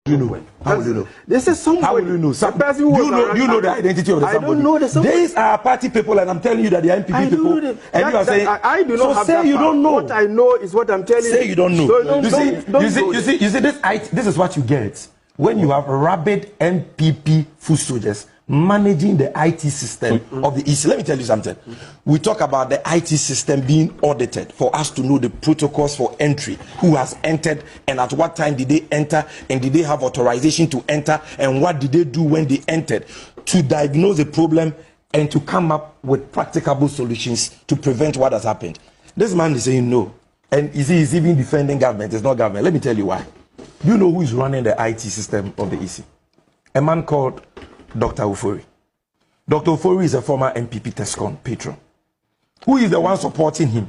You know. How will you know? They say somebody. How will you know? You know the identity of the somebody. I don't know the somebody. These are party people, and I'm telling you that they are MPP people. And you are saying, I do not have say that you don't know. What I know is what I'm telling you. Say you don't know. So you see, this is what you get when you have rabid MPP foot soldiers managing the IT system of the EC. Let me tell you something. We talk about the IT system being audited for us to know the protocols for entry, who has entered and at what time did they enter, and did they have authorization to enter, and what did they do when they entered, to diagnose the problem and to come up with practicable solutions to prevent what has happened. This man is saying no, and he's even defending government. It's not government. Let me tell you why. Do you know who is running the IT system of the EC? A man called Dr. Ofori. Dr. Ofori is a former MPP Tescon patron. Who is the one supporting him?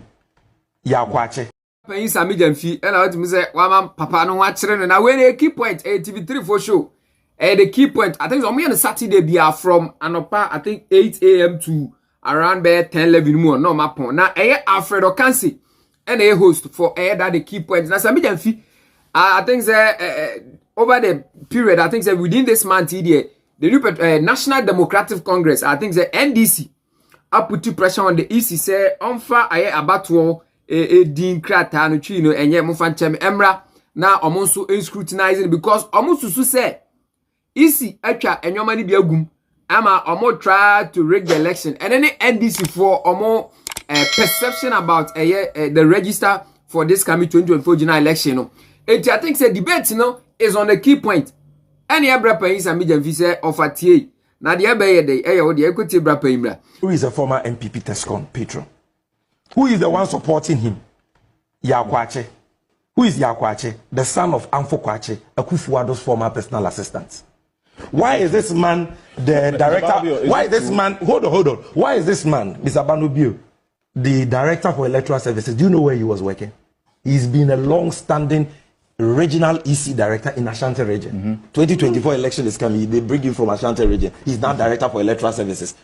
Yakwache. SAMMY GYANFI, and I want to say, Wama Papa no watch no. Now when a key point, a TV3 for show. The key point, I think on Saturday be from Anopa, I think 8 a.m. to around 10-11 more. No mapon. Now ALFRED OKANSEY and a host for that the key point. Now SAMMY GYANFI, I think over the period, I think within this month here. The new National Democratic Congress, I think the NDC, I put pressure on the EC, say, onfa aye abatwo din krata no twi no enye mo fanchem emra na omonso scrutinizing because omonso say EC atwa enyoma ni biagum ama omo try to rig the election and then the NDC for omo perception about the register for this coming 2024 general election no. I think the debate no is on the key point. Any abrapa SAMMY GYANFI say ofatie na de ebeye dey eyo de ekweti abrapa imra. Who is a former MPP Tescon patron? Who is the one supporting him? Yakwache. Who is Yakwache? The son of Kwache, Akufo-Addo's former personal assistant. Why is this man the director? Why is this man? Hold on. Why is this man, Mr. Banubio, the director for electoral services? Do you know where he was working? He's been a long-standing regional EC director in Ashanti region. 2024 election is coming. They bring him from Ashanti region. He's now director for electoral services.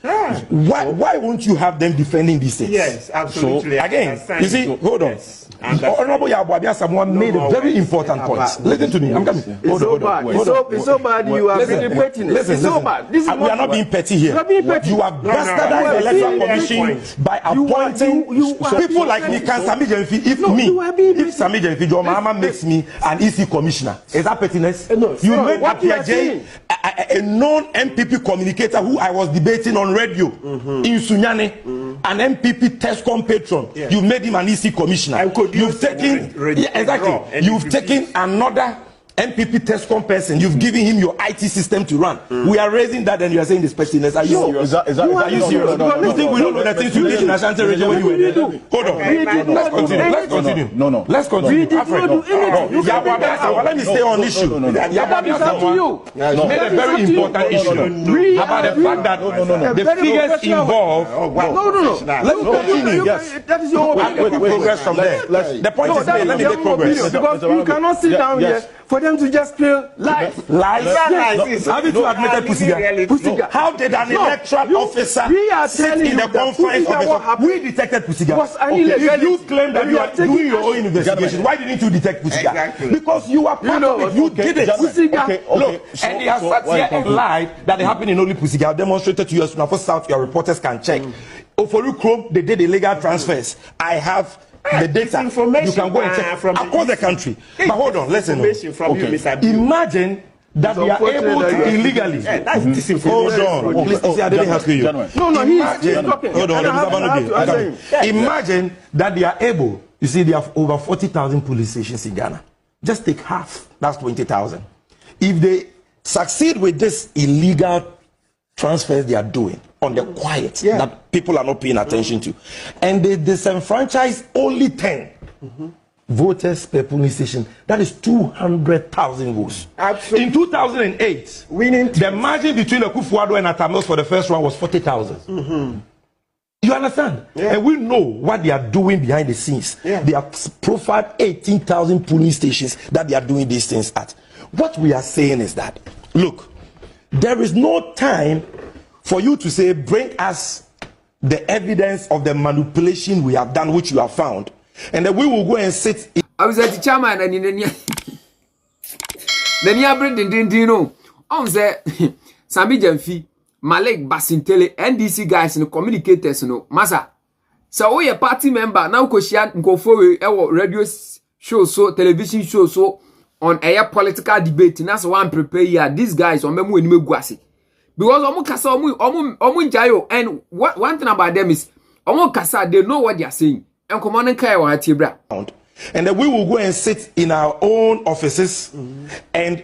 Why won't you have them defending these things? Yes, absolutely. So, again, you see, hold on. Yes. Honorable Yabuabia someone made a very important point. Listen to me. I'm coming. It's so bad. You are debating. Listen. So bad. We are not being petty here. You have bastardized the electoral commission by appointing people like me. Can SAMMY GYANFI, if SAMMY GYANFI, your mama makes me an EC commissioner, is that pettiness? No, you made Apia a known MPP communicator who I was debating on radio in Sunyane, an MPP Tescon patron. Yeah. You made him an EC commissioner. You've taken You've taken another MPP Tescon person. You've given him your IT system to run. We are raising that, and you are saying this pettiness. Are you serious? Are you serious? You think we don't know the things you did in Ashanti region when you were there? Hold on. Let's continue. ALFRED, let me stay on issue. Yabuabia made a very important issue about the fact that the figures involved. Let's continue. Yes. That is your progress from there. The point is made. Let me make progress. Because you cannot sit down here for them to just feel lies. Have you admitted Pusiga? How did an electoral officer sit in the confines of we detected Pusiga? If you claim that you are doing your own investigation, why didn't you detect Pusiga? Exactly. Because you are part of it. You did it. Look, and he has sat here and lied that it happened in only Pusiga. I've demonstrated to you as now for South, your reporters can check. Ofori Chrome, they did illegal transfers. I have the data. You can go and check across the country. But hold on, listen. Imagine that we are able to illegally. That's disinformation. Hold on. Please, I didn't ask you. He's talking. Hold on. Imagine that they are able. You see, they have over 40,000 police stations in Ghana. Just take half. That's 20,000. If they succeed with this illegal transfers they are doing on the quiet that people are not paying attention to, and they disenfranchise only 10 voters per polling station, that is 200,000 votes. Absolutely. In 2008, the margin between Akufo-Addo and Atamos for the first round was 40,000. You understand? And we know what they are doing behind the scenes. They have profiled 18,000 polling stations that they are doing these things at. What we are saying is that, look, there is no time for you to say, bring us the evidence of the manipulation we have done, which you have found, and then we will go and sit. I was at the chairman and in The near bread dino. On the Sammy GYANFI, Malik Basintele, NDC guys and communicators no. Masa. So we a party member now go for our radio show so television show so on air political debate. And that's one prepare here. These guys on memu in guasi. Because omu kasa omu jayo, and one thing about them is omu kasa, they know what they are saying. And come on and kaya wa tibra. And then we will go and sit in our own offices and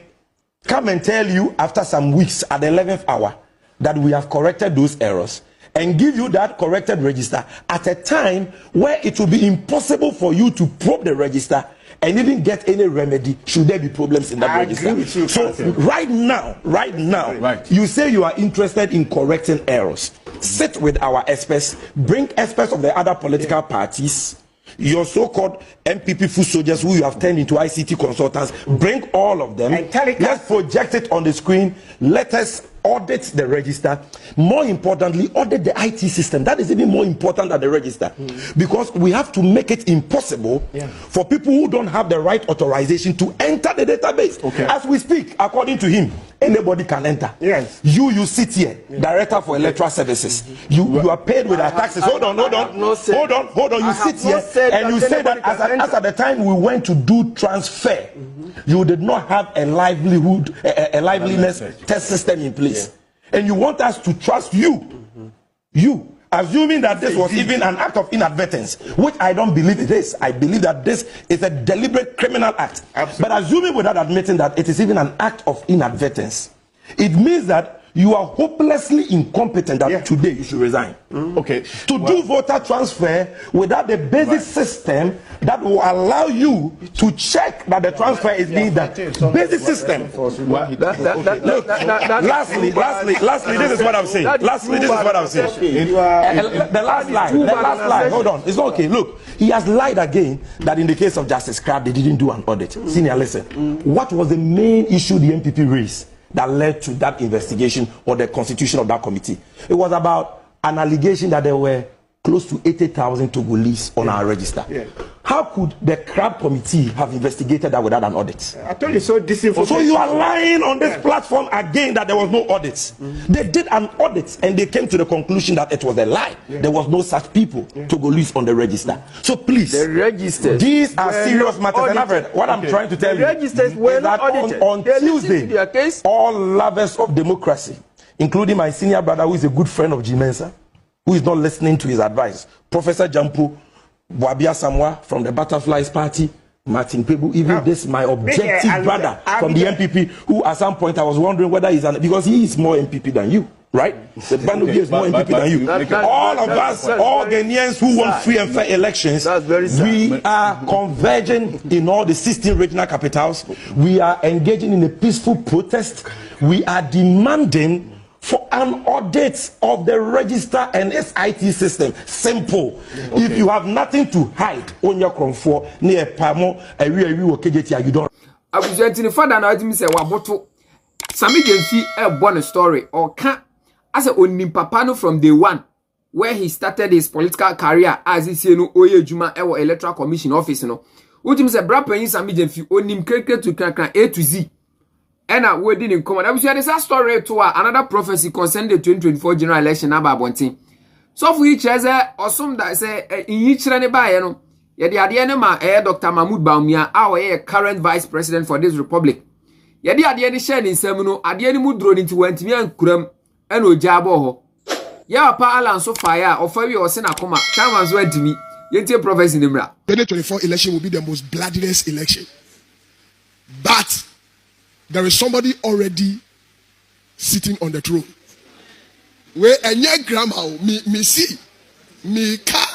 come and tell you after some weeks at the 11th hour that we have corrected those errors and give you that corrected register at a time where it will be impossible for you to probe the register and even get any remedy should there be problems in that register. So right now, you say you are interested in correcting errors. Sit with our experts, bring experts of the other political parties, your so-called MPP foot soldiers who you have turned into ICT consultants, bring all of them. Let's project it on the screen. Let us audit the register. More importantly, audit the IT system. That is even more important than the register. Because we have to make it impossible for people who don't have the right authorization to enter the database. As we speak, according to him, anybody can enter. You sit here, Director for Electoral Services. You are paid with our taxes. Hold on. You sit here and you say that as at the time we went to do transfer, you did not have a liveliness test system in place. And you want us to trust you. You, assuming that this was even an act of inadvertence, which I don't believe it is. I believe that this is a deliberate criminal act. But assuming without admitting that it is even an act of inadvertence, it means that you are hopelessly incompetent that today you should resign. To do voter transfer without the basic system that will allow you to check that the transfer is being done. Basic system. Lastly, this is what I'm saying. The last lie. Hold on. It's not okay. Look, he has lied again that in the case of Justice Crab, they didn't do an audit. Senior, listen. What was the main issue the MPP raised that led to that investigation or the constitution of that committee? It was about an allegation that there were close to 80,000 Togolese on our register. How could the CRAB committee have investigated that without an audit? I told you so. Disinformation. So you are lying on this platform again that there was no audit. They did an audit and they came to the conclusion that it was a lie. There was no such people Togolese on the register. So please, the registers, these are serious matters. And Alfred, what I'm trying to tell you is that on Tuesday, all lovers of democracy, including my senior brother who is a good friend of G Mensa, who is not listening to his advice, Professor Jampo Boabia Samwa from the Butterflies Party, Martin Pebu, even this my objective brother from the MPP, who at some point I was wondering whether he's because he is more MPP than you, right? The Banubi is more MPP than you. All of us, all Ghanaians who want free and fair elections, we are converging in all the 16 regional capitals. We are engaging in a peaceful protest. We are demanding for an audit of the register and its IT system. Simple. If you have nothing to hide on your comfort, near Pamo, you don't. I was waiting for that. I didn't say what bottle. Sammy GYANFI a bonus story or can't as a onim papano from day one, where he started his political career as he say no Oye Juma Ewo Electoral Commission office. No, Utim said, Brapper Sammy GYANFI onim kreke to crack A to Z. And we didn't come. I was here. There's a story to another prophecy concerning the 2024 general election. About one thing. So for each other, or some that say in each run by no. Yeah, the idea ma Dr. Mahmoud Baumia, our current vice president for this republic. Yeah, the idea share in Semino, idea mu drone into went me and Kuram and Ojabo. Yeah, pa Alan so fire or 5 years or Senakoma. Time as went to me. Yet prophecy in the 2024 election will be the most bloodiest election. But there is somebody already sitting on the throne. Where a young grandma, me see, me car.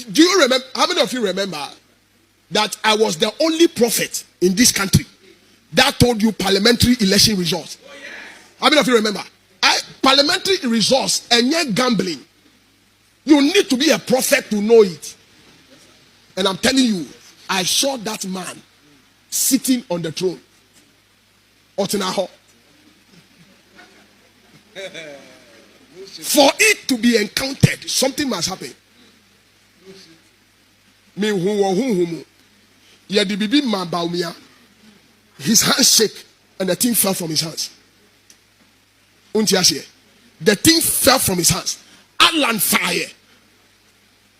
Do you remember? How many of you remember that I was the only prophet in this country that told you parliamentary election results? How many of you remember? Parliamentary results and yet gambling. You need to be a prophet to know it. And I'm telling you, I saw that man sitting on the throne. Otinaho. For it to be encountered, something must happen. Me who ye di bibi ma baumia. his hands shake and the thing fell from his hands. The thing fell from his hands. Alan fire.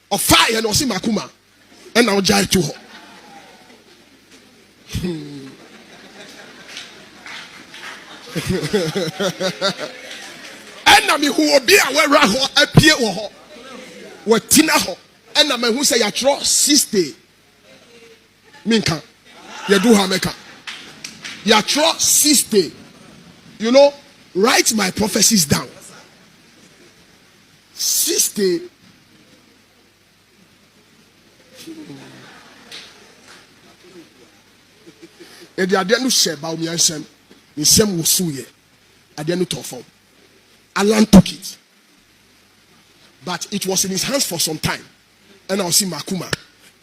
Or fire and Osi Makuma. And now jai to her. And I mean who will be aware of appear or what Tina ho. And I mean who say ya draw 60. Minka. You do hameka. Ya draw 60. You know, write my prophecies down. 60. And the idea no share about me and Sam. The same was so ye. I didn't talk for. Alan took it. But it was in his hands for some time. And I'll see Makuma.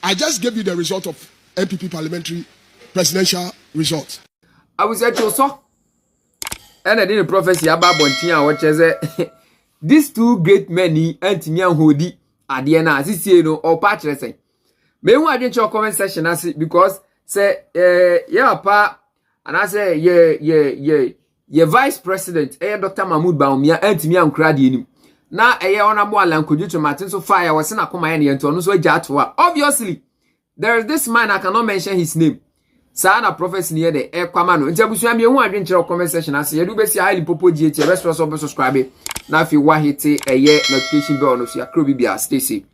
I just gave you the result of MPP parliamentary presidential results. I was at your so. And I didn't prophecy about Bontia, what is these two great men, Antimian Hoodie, Adiana, Zisiano, or Patrick. May one get your comment section as it because say, yeah, pa, and I say, yeah, vice president, Dr. Mahmoud Baumia, Antimian Cradi. Now, honorable Alan could you to Martin so fire was in a command and to also Jatwa. Obviously, there is this man, I cannot mention his name. Sana prophecy near the air command. Intelbusham, you want to your comment section. I say, you do best highly popo GT, rest of subscribe. Now, if you want to hit a year notification bell, no, see a crew be a Stacy.